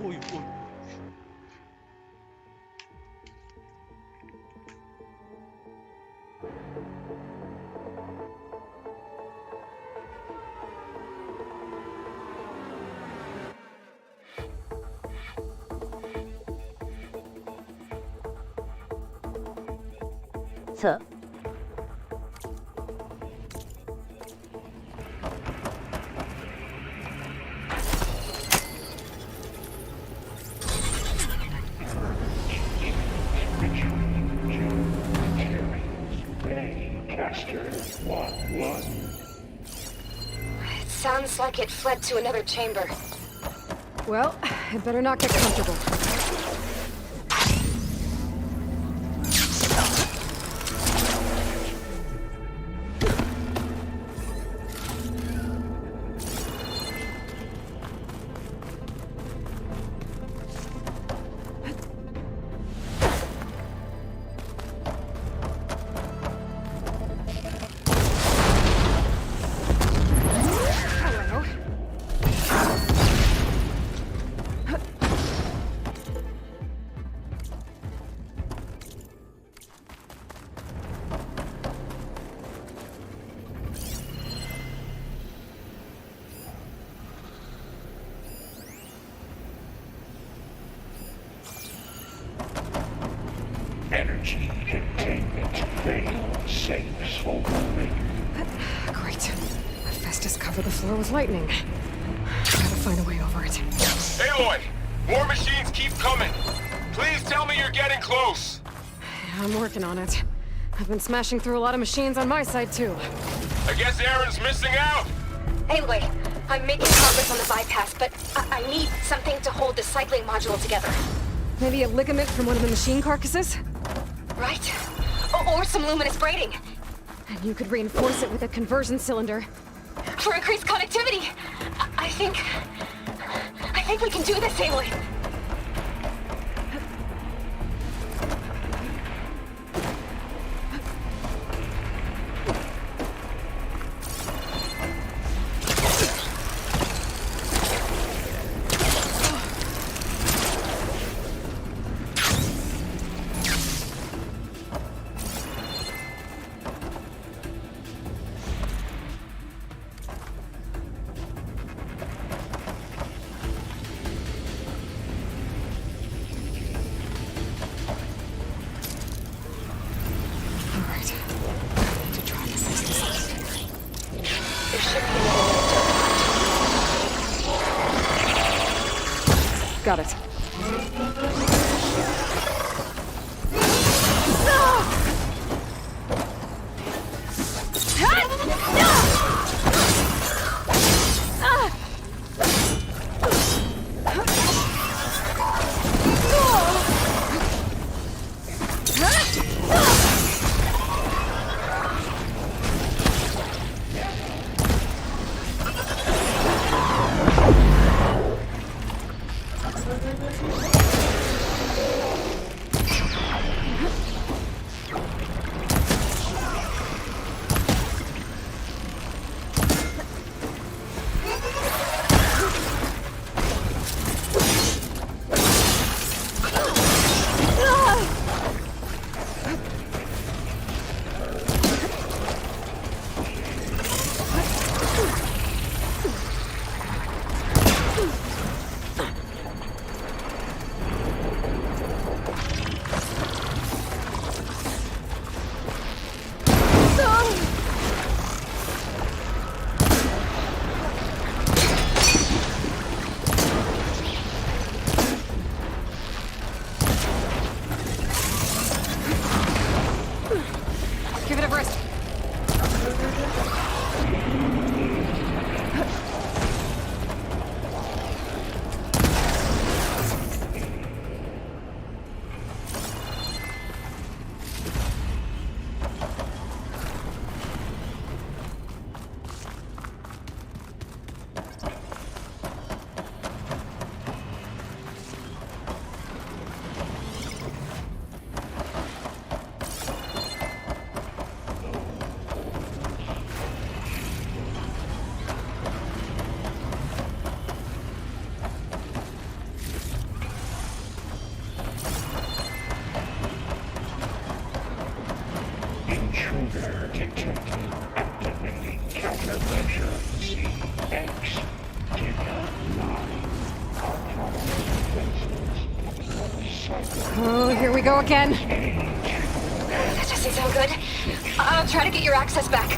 Oy oy. Sir. It sounds like it fled to another chamber. Well, it better not get comfortable. Energy containment fail. Safe for moving. Great. Hephaestus covered the floor with lightning. Gotta find a way over it. Aloy! More machines keep coming! Please tell me you're getting close! I'm working on it. I've been smashing through a lot of machines on my side, too. I guess Aaron's missing out! Anyway, I'm making progress on the bypass, but I need something to hold the cycling module together. Maybe a ligament from one of the machine carcasses? Right? Or some luminous braiding. And you could reinforce it with a conversion cylinder. For increased connectivity. I think we can do this, Aloy. Got it. Intruder detected. Activating countermeasure. CX. Did not lie. Oh, here we go again. That doesn't sound good. I'll try to get your access back.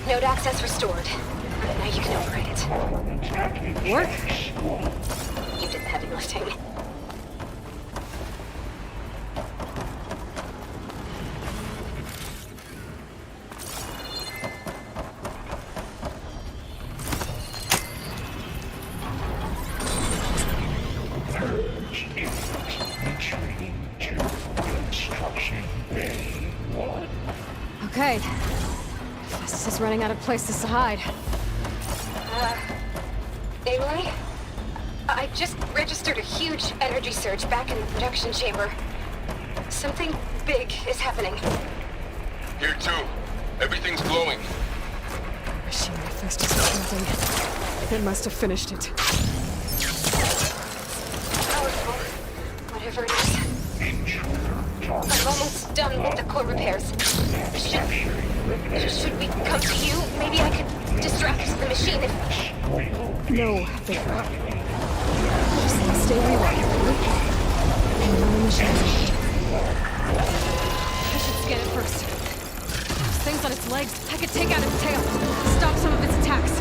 Node access restored. Now you can operate it. Work? You did the heavy lifting. Okay. This is running out of places to hide. Aloy? I just registered a huge energy surge back in the production chamber. Something big is happening. Here too. Everything's glowing. Machine Hephaestus is building. It must have finished it. Powerful. Whatever it is. I'm almost done with the core repairs. Should we come to you? Maybe I could distract the machine if... No, Baker. Just stay where you are, really. And run the machine. could take out its tail, stop some of its attacks.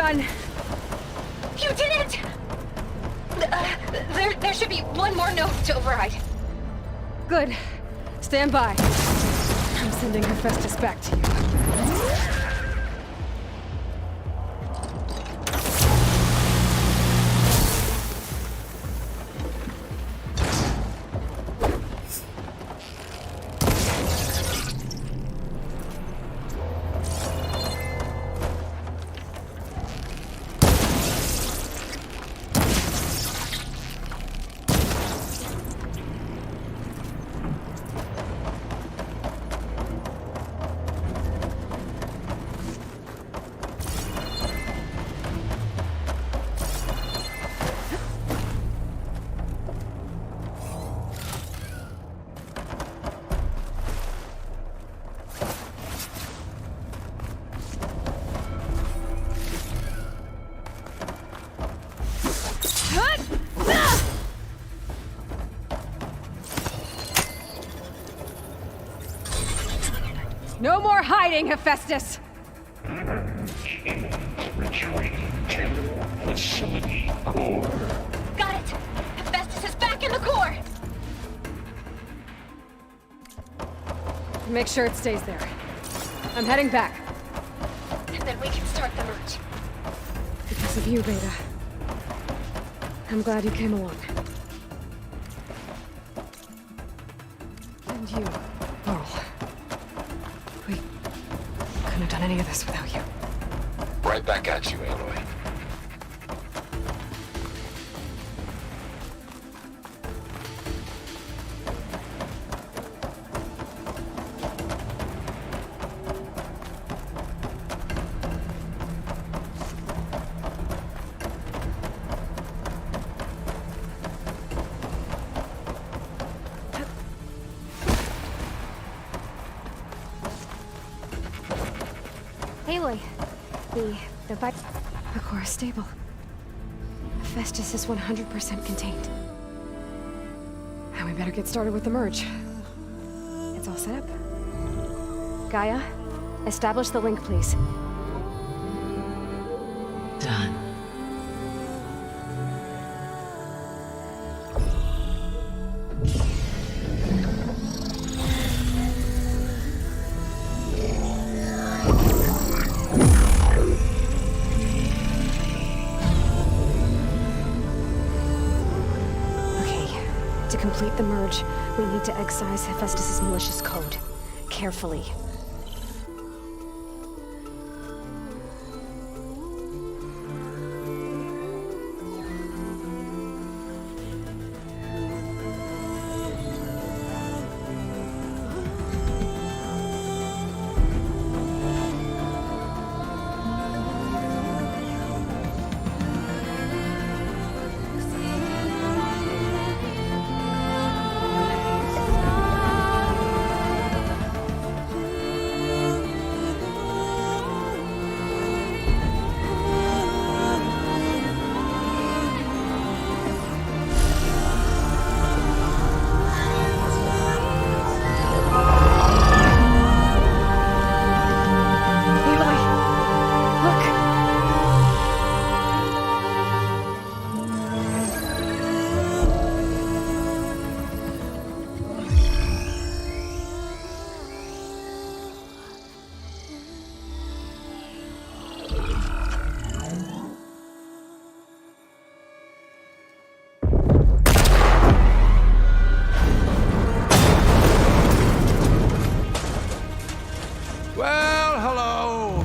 done. You did it! There should be one more note to override. Good. Stand by. I'm sending Hephaestus back to you. No more hiding, Hephaestus! Retreating to facility core. Got it! Hephaestus is back in the core! Make sure it stays there. I'm heading back. And then we can start the merge. Because of you, Beta. I'm glad you came along. And you, Laurel. We couldn't have done any of this without you. Right back at you, Aloy. Aloy, the core is stable. Hephaestus is 100% contained. And we better get started with the merge. It's all set up. Gaia, establish the link, please. Done. To complete the merge, we need to excise Hephaestus' malicious code. Carefully.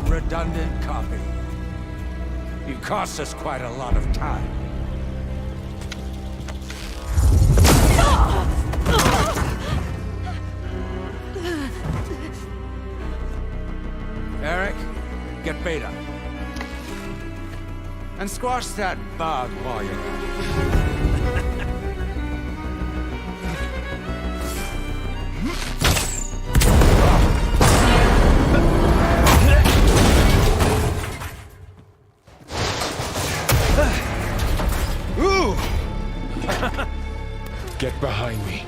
Redundant copy. You cost us quite a lot of time. Eric, get Beta. And squash that bug while you're at it. Get behind me.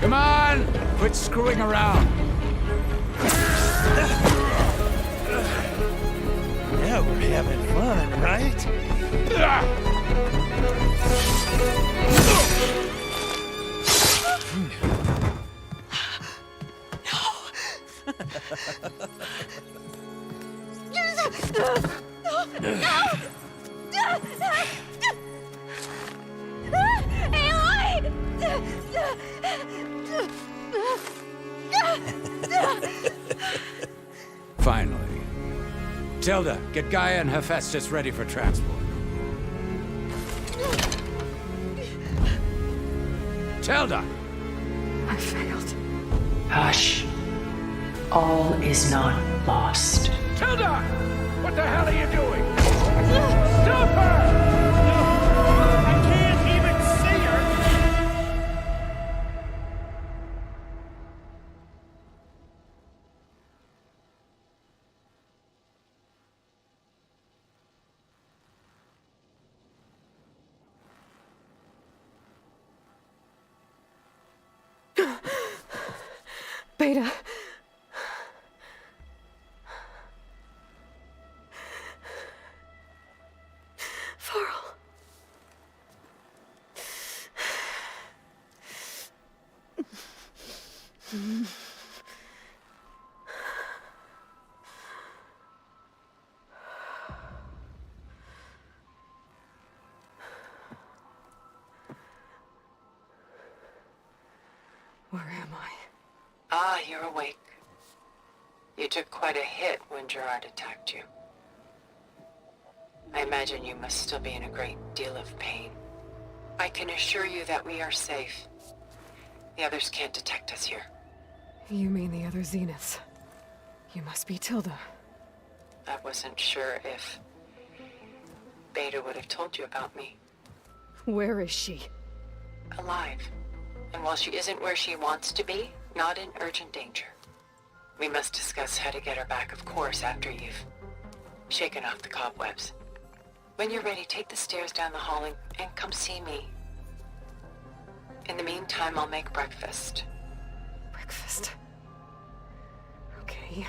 Come on! Quit screwing around. Yeah, we're having fun, right? Finally. Tilda, get Gaia and Hephaestus ready for transport. Tilda! I failed. Hush. All is not lost. Tilda! What the hell are you doing? Stop her! I can't even see her! Beta. Farrell. Where am I? Ah, you're awake. You took quite a hit when Gerard attacked you. I imagine you must still be in a great deal of pain. I can assure you that we are safe. The others can't detect us here. You mean the other Zeniths? You must be Tilda. I wasn't sure if Beta would have told you about me. Where is she? Alive. And while she isn't where she wants to be, not in urgent danger. We must discuss how to get her back, of course, after you've shaken off the cobwebs. When you're ready, take the stairs down the hall and come see me. In the meantime, I'll make breakfast. Breakfast. Okay.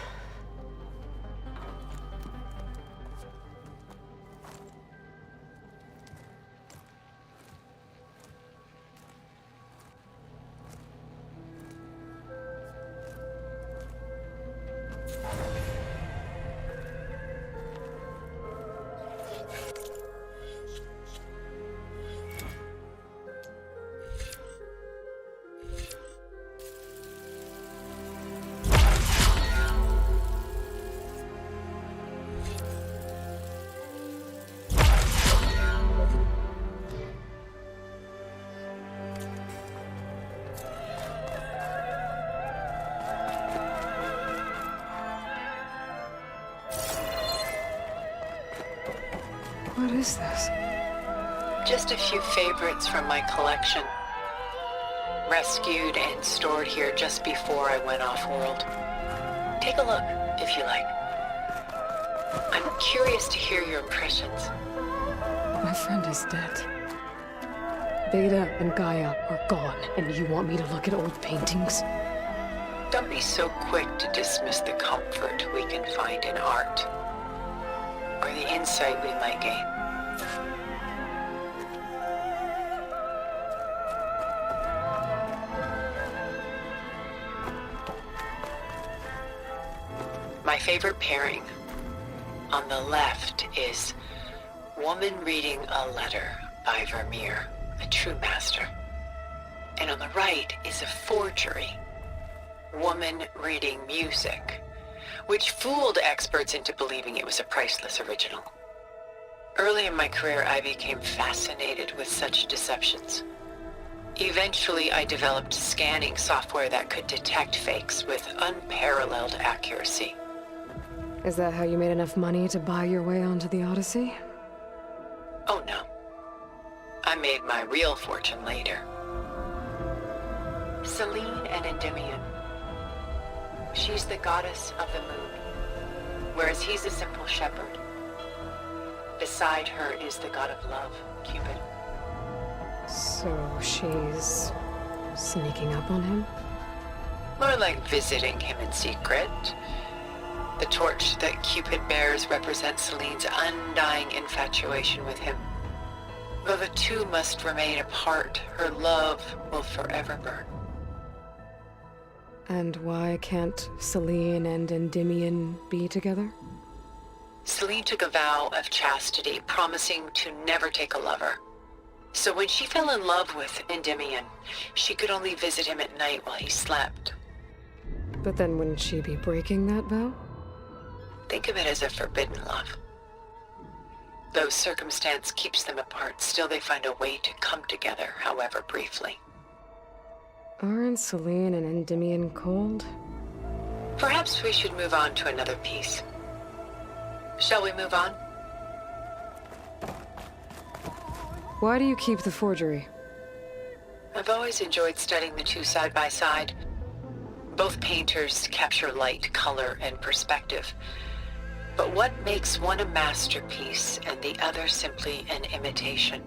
What is this? Just a few favorites from my collection. Rescued and stored here just before I went off-world. Take a look, if you like. I'm curious to hear your impressions. My friend is dead. Beta and Gaia are gone, and you want me to look at old paintings? Don't be so quick to dismiss the comfort we can find in art, or the insight we might gain. My favorite pairing on the left is Woman Reading a Letter by Vermeer, a true master. And on the right is a Forgery, Woman Reading Music, which fooled experts into believing it was a priceless original. Early in my career, I became fascinated with such deceptions. Eventually, I developed scanning software that could detect fakes with unparalleled accuracy. Is that how you made enough money to buy your way onto the Odyssey? Oh no. I made my real fortune later. Selene and Endymion. She's the goddess of the moon, whereas he's a simple shepherd. Beside her is the god of love, Cupid. So she's Sneaking up on him? More like visiting him in secret. The torch that Cupid bears represents Celine's undying infatuation with him. Though the two must remain apart, her love will forever burn. And why can't Celine and Endymion be together? Celine took a vow of chastity, promising to never take a lover. So when she fell in love with Endymion, she could only visit him at night while he slept. But then wouldn't she be breaking that vow? Think of it as a forbidden love. Though circumstance keeps them apart, still they find a way to come together, however briefly. Aren't Celine and Endymion cold? Perhaps we should move on to another piece. Shall we move on? Why do you keep the forgery? I've always enjoyed studying the two side by side. Both painters capture light, color, and perspective. But what makes one a masterpiece and the other simply an imitation?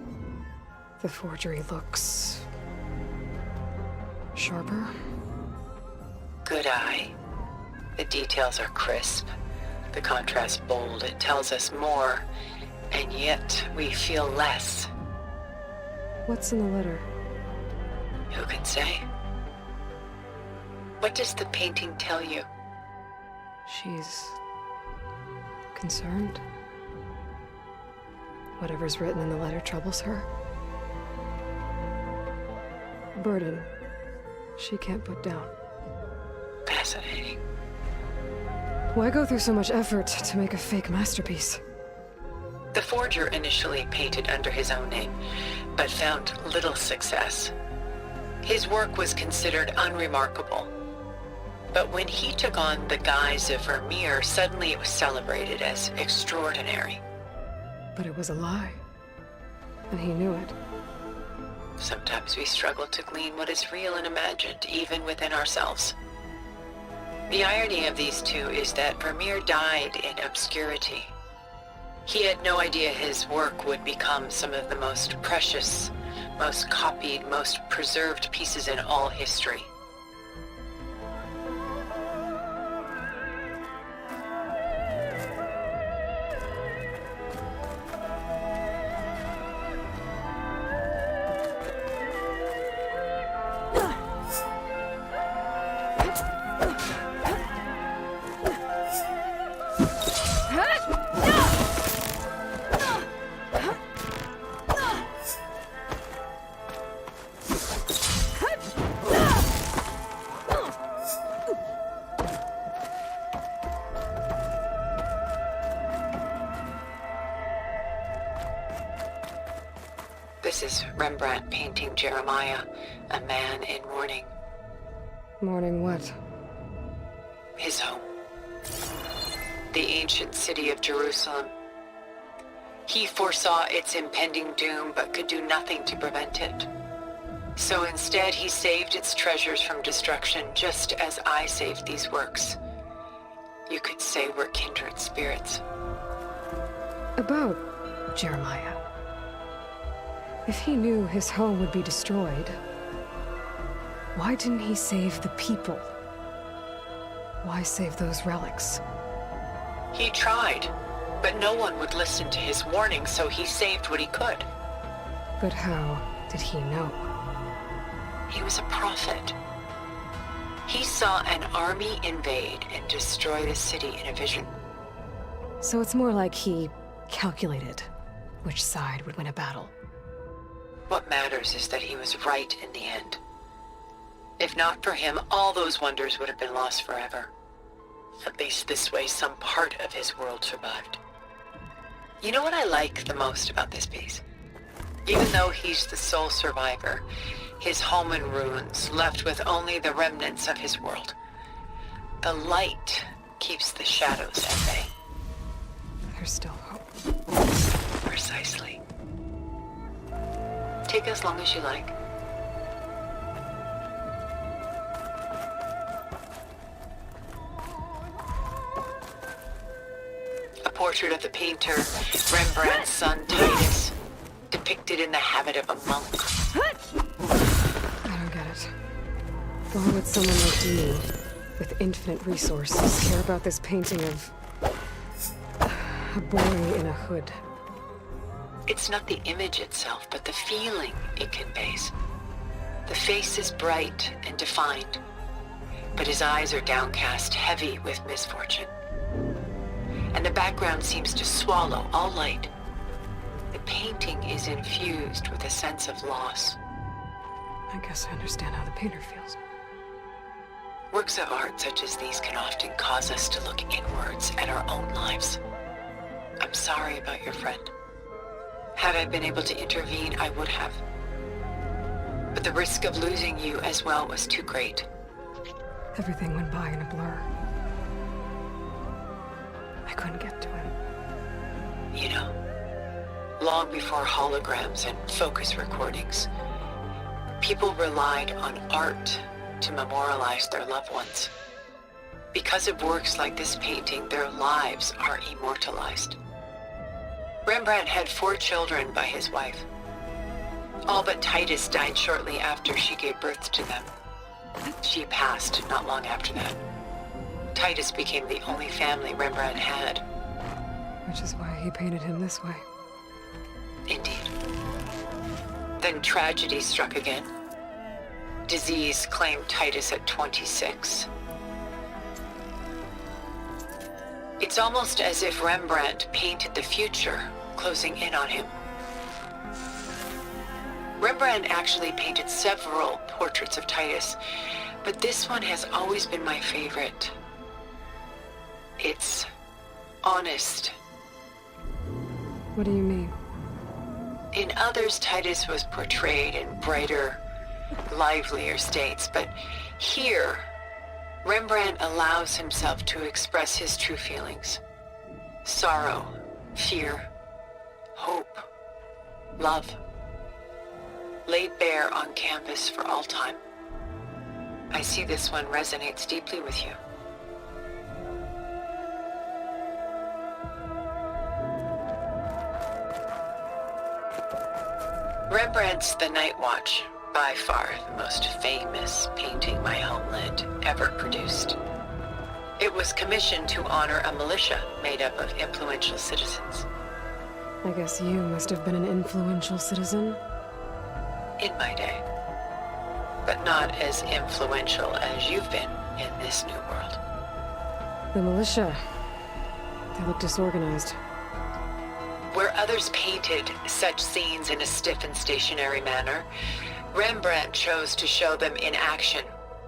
The forgery looks... sharper? Good eye. The details are crisp. The contrast bold. It tells us more, and yet we feel less. What's in the letter? Who can say? What does the painting tell you? She's... concerned. Whatever's written in the letter troubles her. A burden she can't put down. Fascinating. Why go through so much effort to make a fake masterpiece? The forger initially painted under his own name, but found little success. His work was considered unremarkable. But when he took on the guise of Vermeer, suddenly it was celebrated as extraordinary. But it was a lie. And he knew it. Sometimes we struggle to glean what is real and imagined, even within ourselves. The irony of these two is that Vermeer died in obscurity. He had no idea his work would become some of the most precious, most copied, most preserved pieces in all history. This is Rembrandt painting Jeremiah, a man in mourning. Mourning what? His home. The ancient city of Jerusalem. He foresaw its impending doom, but could do nothing to prevent it. So instead, he saved its treasures from destruction, just as I saved these works. You could say we're kindred spirits. About Jeremiah. If he knew his home would be destroyed, why didn't he save the people? Why save those relics? He tried, but no one would listen to his warning, so he saved what he could. But how did he know? He was a prophet. He saw an army invade and destroy the city in a vision. So it's more like he calculated which side would win a battle. What matters is that he was right in the end. If not for him, all those wonders would have been lost forever. At least this way, some part of his world survived. You know what I like the most about this piece? Even though he's the sole survivor, his home in ruins, left with only the remnants of his world. The light keeps the shadows at bay. There's still hope. Precisely. Take as long as you like. A portrait of the painter, Rembrandt's son Titus, depicted in the habit of a monk. I don't get it. Why would someone like you, with infinite resources, care about this painting of a boy in a hood? It's not the image itself, but the feeling it conveys. The face is bright and defined, but his eyes are downcast, heavy with misfortune. And the background seems to swallow all light. The painting is infused with a sense of loss. I guess I understand how the painter feels. Works of art such as these can often cause us to look inwards at our own lives. I'm sorry about your friend. Had I been able to intervene, I would have. But the risk of losing you as well was too great. Everything went by in a blur. I couldn't get to him. You know, long before holograms and focus recordings, people relied on art to memorialize their loved ones. Because of works like this painting, their lives are immortalized. Rembrandt had 4 children by his wife. All but Titus died shortly after she gave birth to them. She passed not long after that. Titus became the only family Rembrandt had. Which is why he painted him this way. Indeed. Then tragedy struck again. Disease claimed Titus at 26. It's almost as if Rembrandt painted the future, closing in on him. Rembrandt actually painted several portraits of Titus, but this one has always been my favorite. It's honest. What do you mean? In others, Titus was portrayed in brighter, livelier states, but here, Rembrandt allows himself to express his true feelings. Sorrow, fear, hope, love. Laid bare on canvas for all time. I see this one resonates deeply with you. Rembrandt's The Night Watch, by far the most famous painting my homeland ever produced. It was commissioned to honor a militia made up of influential citizens. I guess you must have been an influential citizen. In my day. But not as influential as you've been in this new world. The militia. They look disorganized. Where others painted such scenes in a stiff and stationary manner, Rembrandt chose to show them in action,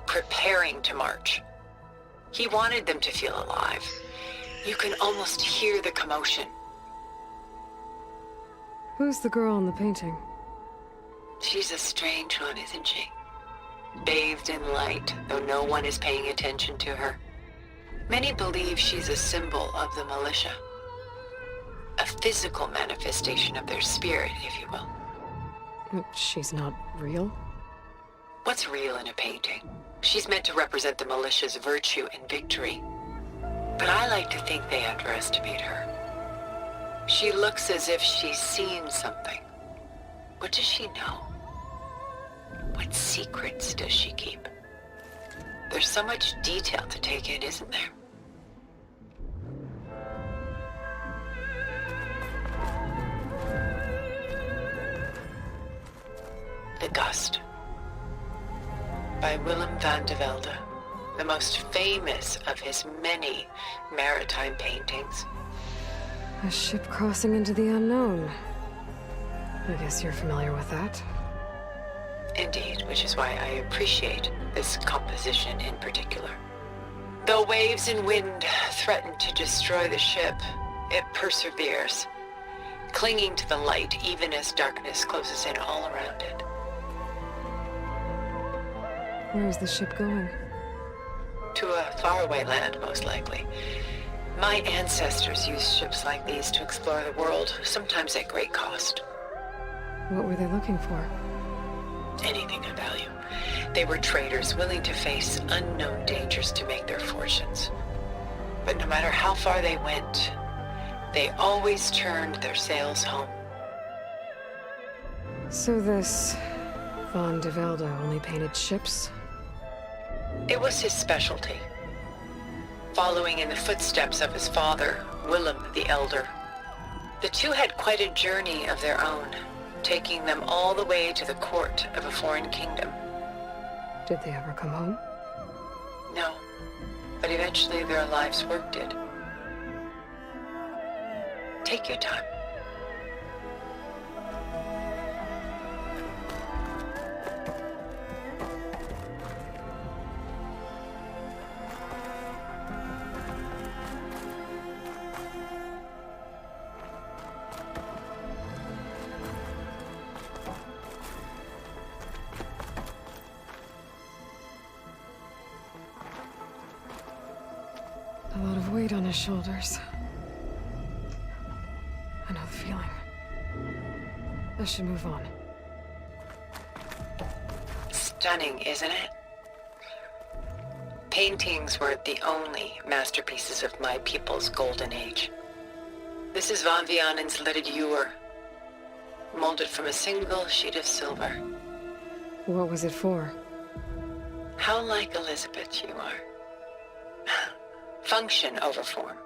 preparing to march. He wanted them to feel alive. You can almost hear the commotion. Who's the girl in the painting? She's a strange one, isn't she? Bathed in light, though no one is paying attention to her. Many believe she's a symbol of the militia. A physical manifestation of their spirit, if you will. She's not real? What's real in a painting? She's meant to represent the militia's virtue and victory. But I like to think they underestimate her. She looks as if she's seen something. What does she know? What secrets does she keep? There's so much detail to take in, isn't there? The Gust, by Willem van de Velde, the most famous of his many maritime paintings. A ship crossing into the unknown. I guess you're familiar with that. Indeed, which is why I appreciate this composition in particular. Though waves and wind threaten to destroy the ship, it perseveres, clinging to the light even as darkness closes in all around it. Where is the ship going? To a faraway land, most likely. My ancestors used ships like these to explore the world, sometimes at great cost. What were they looking for? Anything of value. They were traders willing to face unknown dangers to make their fortunes. But no matter how far they went, they always turned their sails home. So this Van de Velde only painted ships? It was his specialty, following in the footsteps of his father, Willem the Elder. The two had quite a journey of their own, taking them all the way to the court of a foreign kingdom. Did they ever come home? No, but eventually their lives worked it. Take your time. A lot of weight on his shoulders. I know the feeling. I should move on. Stunning, isn't it? Paintings weren't the only masterpieces of my people's golden age. This is Van Vianen's lidded ewer, molded from a single sheet of silver. What was it for? How like Elizabeth you are. Function over form.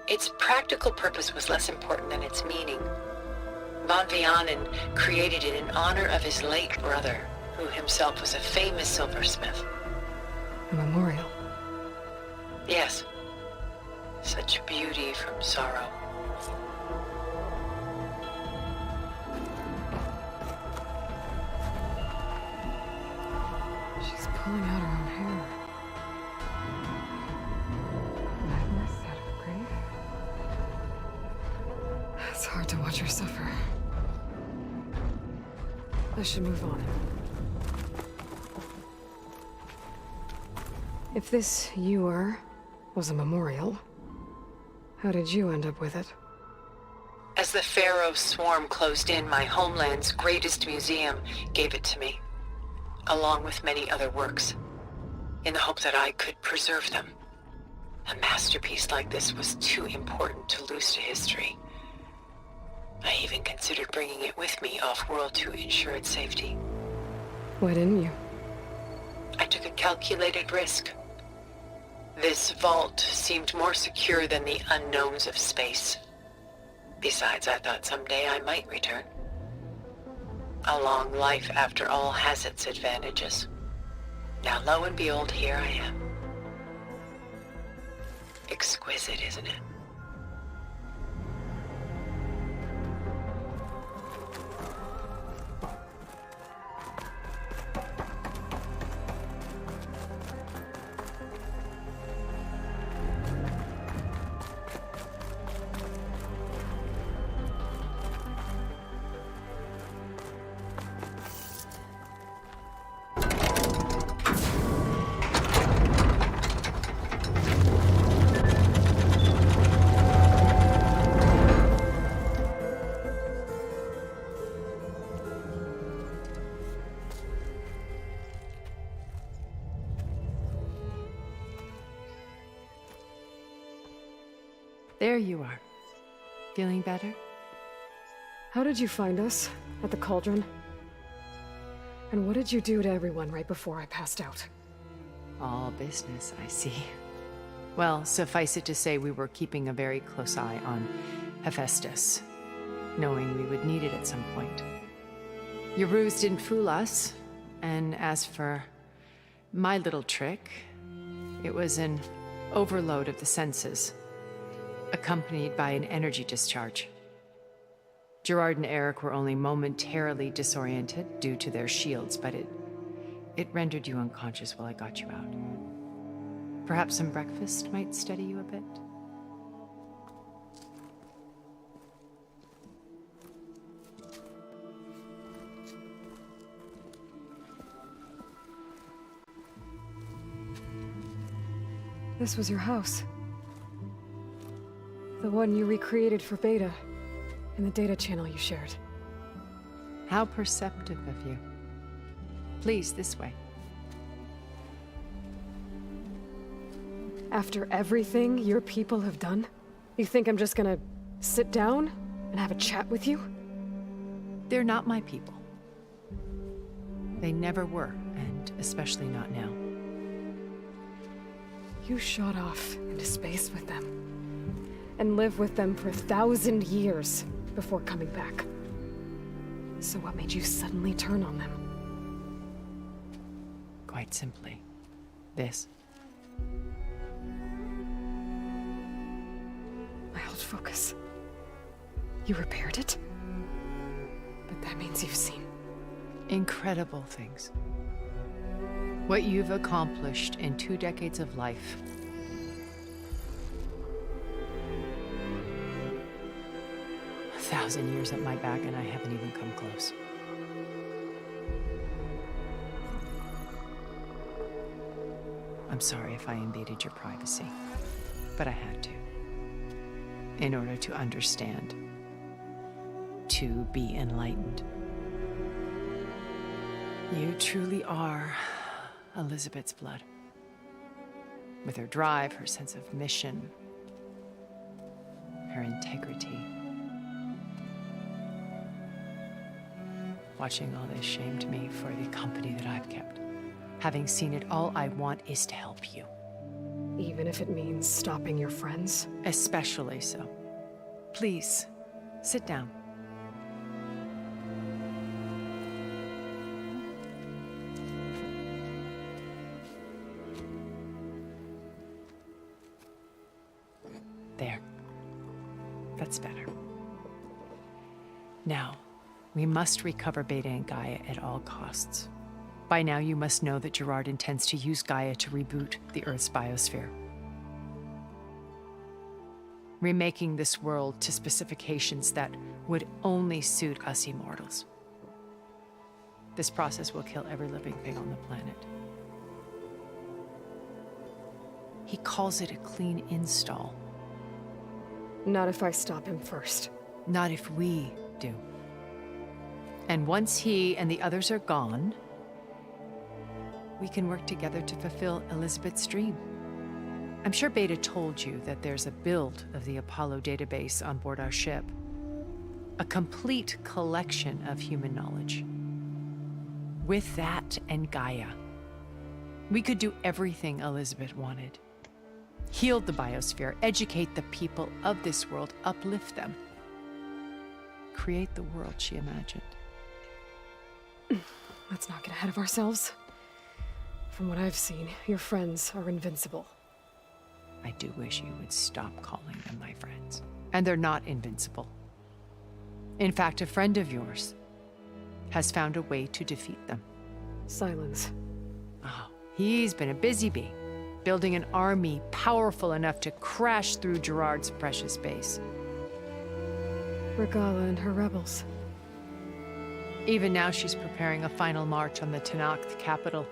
Its practical purpose was less important than its meaning. Van Vianen created it in honor of his late brother, who himself was a famous silversmith. A memorial. Yes. Such beauty from sorrow. She's pulling out her own hair. Madness out of the grave? It's hard to watch her suffer. I should move on. If this ewer was a memorial, how did you end up with it? As the Pharaoh swarm closed in, my homeland's greatest museum gave it to me, along with many other works, in the hope that I could preserve them. A masterpiece like this was too important to lose to history. I even considered bringing it with me off-world to ensure its safety. Why didn't you? I took a calculated risk. This vault seemed more secure than the unknowns of space. Besides, I thought someday I might return. A long life, after all, has its advantages. Now, lo and behold, here I am. Exquisite, isn't it? There you are. Feeling better? How did you find us? At the cauldron? And what did you do to everyone right before I passed out? All business, I see. Well, suffice it to say we were keeping a very close eye on Hephaestus, knowing we would need it at some point. Your ruse didn't fool us, and as for my little trick, it was an overload of the senses, accompanied by an energy discharge. Gerard and Eric were only momentarily disoriented due to their shields, but it rendered you unconscious while I got you out. Perhaps some breakfast might steady you a bit? This was your house. The one you recreated for Beta, in the data channel you shared. How perceptive of you. Please, this way. After everything your people have done, you think I'm just gonna sit down and have a chat with you? They're not my people. They never were, and especially not now. You shot off into space with them. And lived with them for 1,000 years before coming back. So what made you suddenly turn on them? Quite simply, this. My old focus. You repaired it? But that means you've seen Incredible things. What you've accomplished in 2 decades of life. A 1,000 years at my back and I haven't even come close. I'm sorry if I invaded your privacy, but I had to. In order to understand. To be enlightened. You truly are Elizabeth's blood. With her drive, her sense of mission, her integrity. Watching all this shamed me for the company that I've kept. Having seen it, all I want is to help you. even if it means stopping your friends? Especially so. Please, sit down. There. That's better. Now, we must recover Beta and Gaia at all costs. By now, you must know that Gerard intends to use Gaia to reboot the Earth's biosphere. Remaking this world to specifications that would only suit us immortals. This process will kill every living thing on the planet. He calls it a clean install. Not if I stop him first. Not if we do. And once he and the others are gone, we can work together to fulfill Elizabeth's dream. I'm sure Beta told you that there's a build of the Apollo database on board our ship. A complete collection of human knowledge. With that and Gaia, we could do everything Elizabeth wanted. Heal the biosphere, educate the people of this world, uplift them. Create the world she imagined. Let's not get ahead of ourselves. From what I've seen, your friends are invincible. I do wish you would stop calling them my friends. And they're not invincible. In fact, a friend of yours has found a way to defeat them. Silence. Oh, he's been a busy bee, building an army powerful enough to crash through Gerard's precious base. Regala and her rebels. Even now, she's preparing a final march on the Tenakth capital.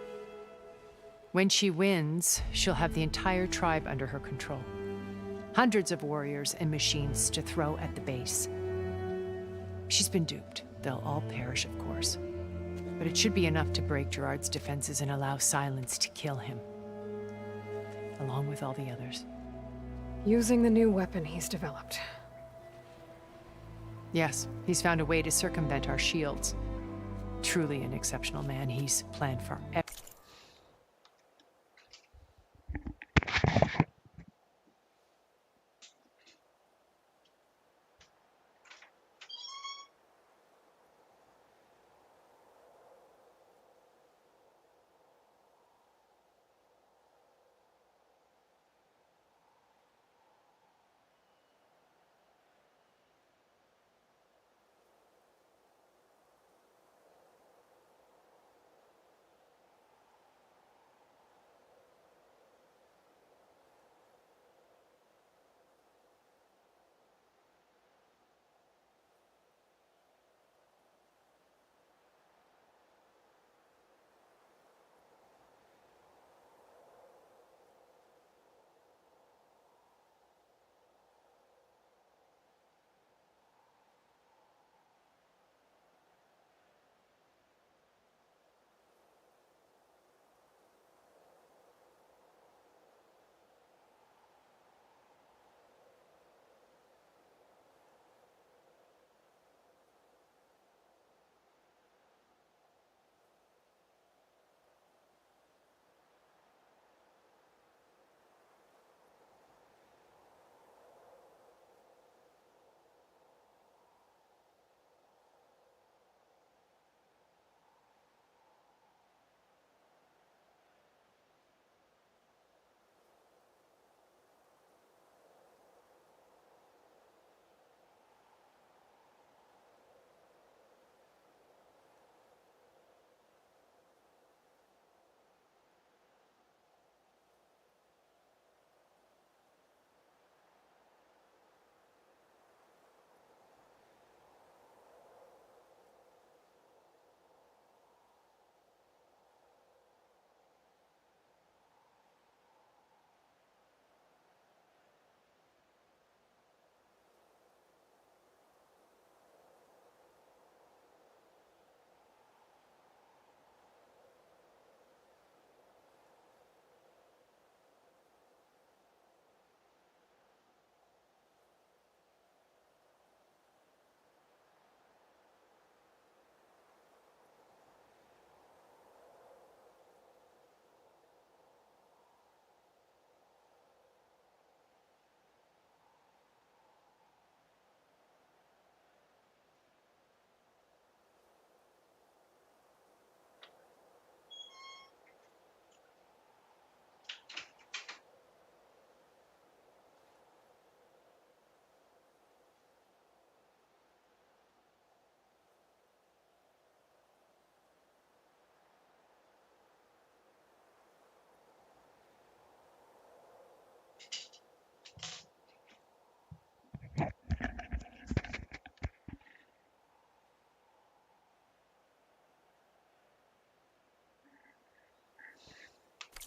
When she wins, she'll have the entire tribe under her control. Hundreds of warriors and machines to throw at the base. She's been duped. They'll all perish, of course. But it should be enough to break Gerard's defenses and allow Silence to kill him. Along with all the others. Using the new weapon he's developed. Yes, he's found a way to circumvent our shields. Truly an exceptional man. He's planned for everything.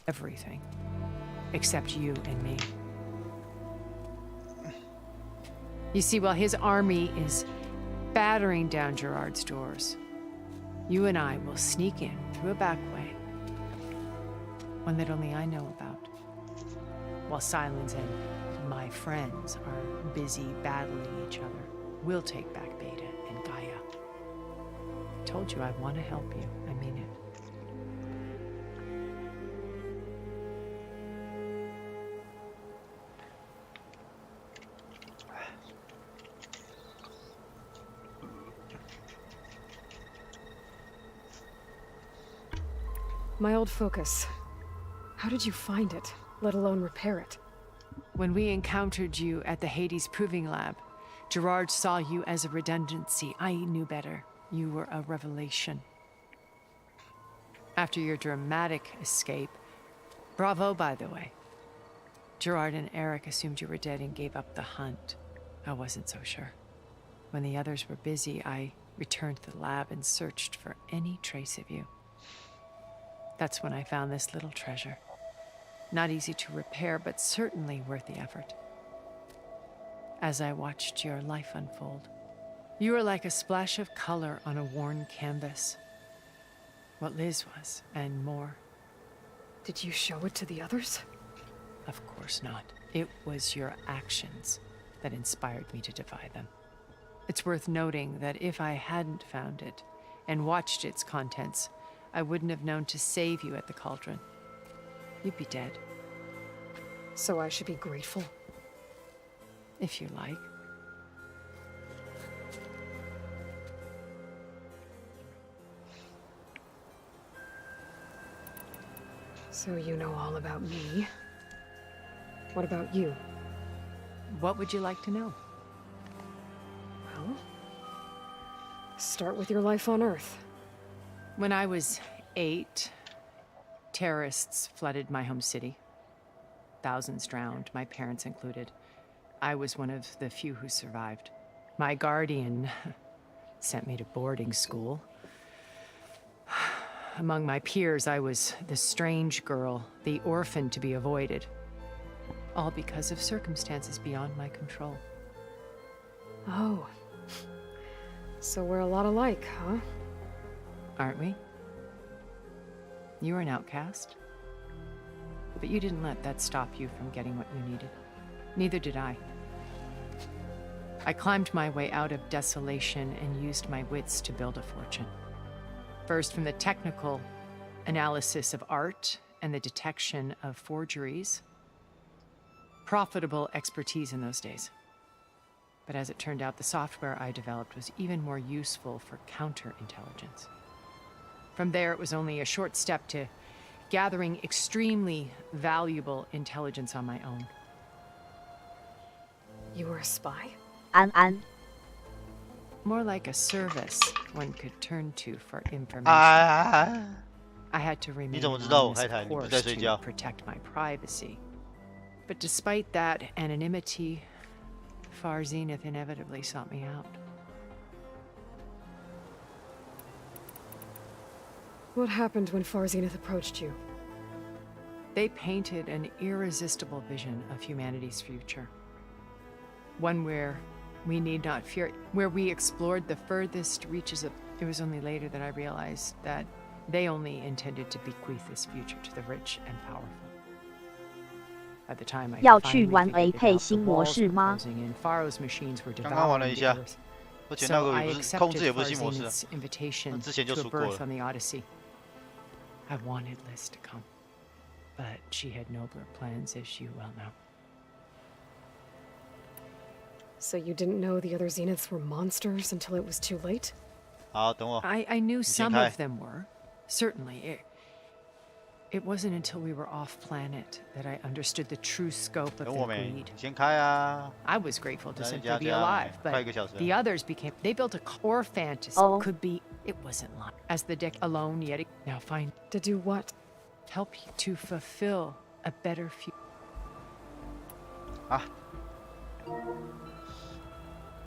everything. Except you and me. You see, while his army is battering down Gerard's doors, you and I will sneak in through a back way. One that only I know about. While Silence and my friends are busy battling each other, we'll take back Beta and Gaia. I told you I want to help you. I mean it. My old focus. How did you find it, let alone repair it? When we encountered you at the Hades Proving Lab, Gerard saw you as a redundancy. I knew better. You were a revelation. After your dramatic escape, bravo, by the way. Gerard and Eric assumed you were dead and gave up the hunt. I wasn't so sure. When the others were busy, I returned to the lab and searched for any trace of you. That's when I found this little treasure. Not easy to repair, but certainly worth the effort. As I watched your life unfold, you were like a splash of color on a worn canvas. What Liz was, and more. Did you show it to the others? Of course not. It was your actions that inspired me to defy them. It's worth noting that if I hadn't found it and watched its contents, I wouldn't have known to save you at the cauldron. You'd be dead. So I should be grateful? If you like. So you know all about me. What about you? What would you like to know? Well, start with your life on Earth. When I was 8, terrorists flooded my home city. Thousands drowned, my parents included. I was one of the few who survived. My guardian sent me to boarding school. Among my peers, I was the strange girl, the orphan to be avoided. All because of circumstances beyond my control. Oh. So we're a lot alike, huh? Aren't we? You were an outcast. But you didn't let that stop you from getting what you needed. Neither did I. I climbed my way out of desolation and used my wits to build a fortune. First, from the technical analysis of art and the detection of forgeries. Profitable expertise in those days. But as it turned out, the software I developed was even more useful for counterintelligence. From there, it was only a short step to gathering extremely valuable intelligence on my own. You were a spy? More like a service one could turn to for information. 啊！ I had to 你 remain 怎么 on 知道我 this 太太你不 course 在睡觉？ to protect my privacy. But despite that anonymity, Far Zenith inevitably sought me out. What happened when Far Zenith approached you? They painted an irresistible vision of humanity's future. One where we need not fear, where we explored the furthest reaches of... It was only later that I realized that they only intended to bequeath this future to the rich and powerful. At the time, I 要 finally 去玩 figured it out. 配 The 新模 walls 式 were 吗？ closing in, Pharaoh's machines were 刚刚玩了 devouring 一 the 下， earth. 而且那 So 个 I 也不是控制 accepted 也不 Far 是新模式， Zenith's invitation 之前就 to a 说过 birth 了。 on the Odyssey. I wanted Liz to come, but she had nobler plans, as you well know. So you didn't know the other Zeniths were monsters until it was too late? 好，等我。 I knew some 开 of them were. Certainly. It wasn't until we were off planet that I understood the true scope of 等我 their 没， greed. 你先开啊！ I was grateful to 来 simply 加 be 加 alive, 快 but 1个小时。 the others became... They built a core fantasy. Oh. Could be... It wasn't like... As the deck alone yet... Now find... To do what? Help you to fulfill a better future. 啊。